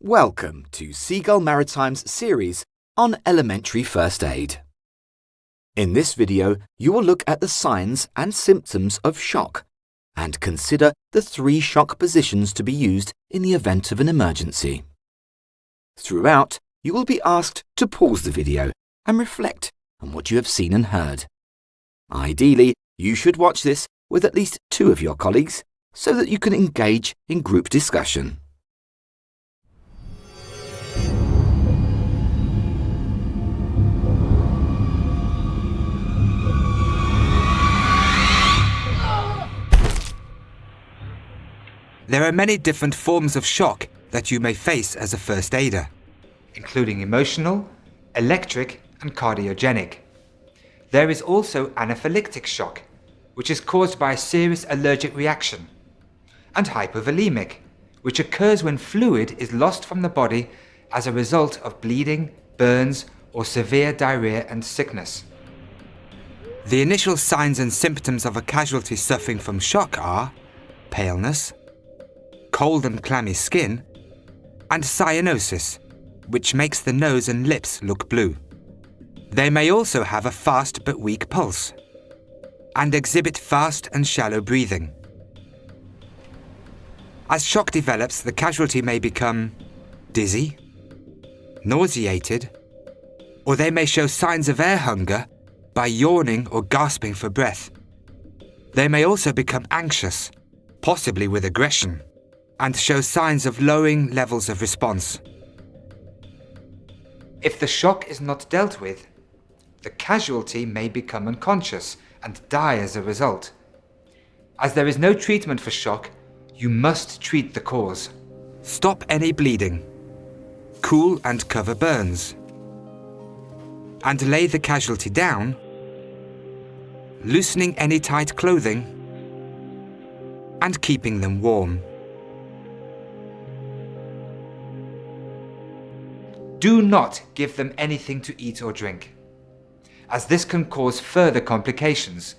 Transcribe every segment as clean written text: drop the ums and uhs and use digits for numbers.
Welcome to Seagull Maritime's series on elementary first aid. In this video, you will look at the signs and symptoms of shock and consider the 3 shock positions to be used in the event of an emergency. Throughout, you will be asked to pause the video and reflect on what you have seen and heard. Ideally, you should watch this with at least 2 of your colleagues so that you can engage in group discussion. There are many different forms of shock that you may face as a first aider, including emotional, electric and cardiogenic. There is also anaphylactic shock, which is caused by a serious allergic reaction, and hypovolemic, which occurs when fluid is lost from the body as a result of bleeding, burns or severe diarrhea and sickness. The initial signs and symptoms of a casualty suffering from shock are paleness, cold and clammy skin, and cyanosis, which makes the nose and lips look blue. They may also have a fast but weak pulse, and exhibit fast and shallow breathing. As shock develops, the casualty may become dizzy, nauseated, or they may show signs of air hunger by yawning or gasping for breath. They may also become anxious, possibly with aggression, and show signs of lowering levels of response. If the shock is not dealt with, the casualty may become unconscious and die as a result. As there is no treatment for shock, you must treat the cause. Stop any bleeding, cool and cover burns, and lay the casualty down, loosening any tight clothing, and keeping them warm. Do not give them anything to eat or drink, as this can cause further complications,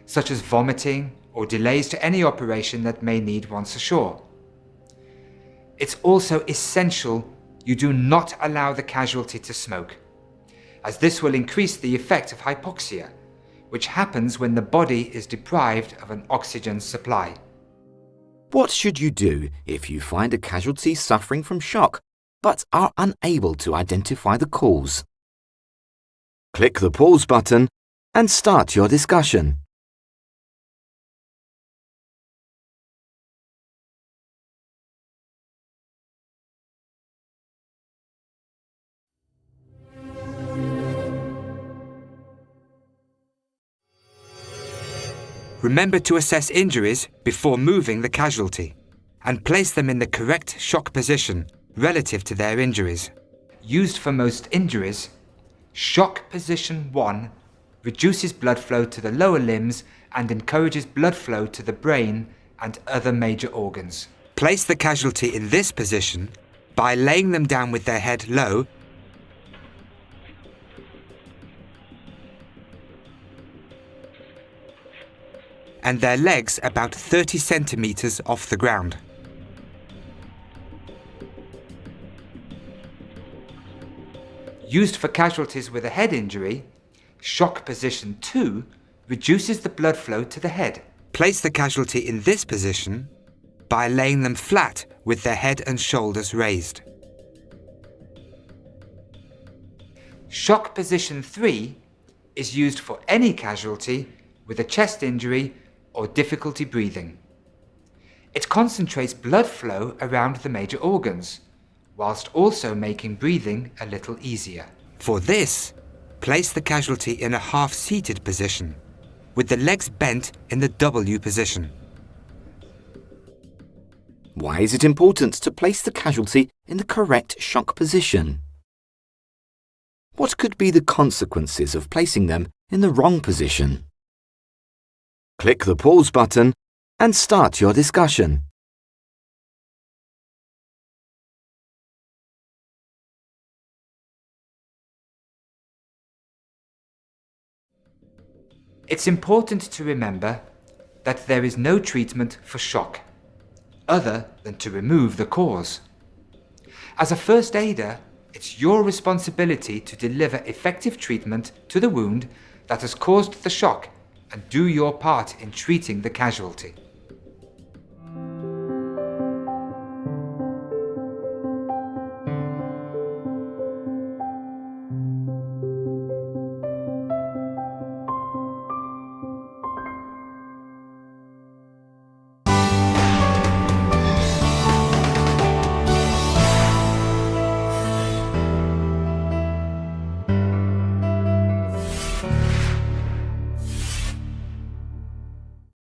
such as vomiting or delays to any operation that may need once ashore. It's also essential you do not allow the casualty to smoke, as this will increase the effect of hypoxia, which happens when the body is deprived of an oxygen supply. What should you do if you find a casualty suffering from shock but are unable to identify the cause? Click the pause button and start your discussion. Remember to assess injuries before moving the casualty and place them in the correct shock position relative to their injuries. Used for most injuries, shock position 1 reduces blood flow to the lower limbs and encourages blood flow to the brain and other major organs. Place the casualty in this position by laying them down with their head low and their legs about 30 centimeters off the ground. Used for casualties with a head injury, shock position 2 reduces the blood flow to the head. Place the casualty in this position by laying them flat with their head and shoulders raised. Shock position 3 is used for any casualty with a chest injury or difficulty breathing. It concentrates blood flow around the major organs, whilst also making breathing a little easier. For this, place the casualty in a half-seated position, with the legs bent in the W position. Why is it important to place the casualty in the correct shock position? What could be the consequences of placing them in the wrong position? Click the pause button and start your discussion. It's important to remember that there is no treatment for shock, other than to remove the cause. As a first aider, it's your responsibility to deliver effective treatment to the wound that has caused the shock and do your part in treating the casualty.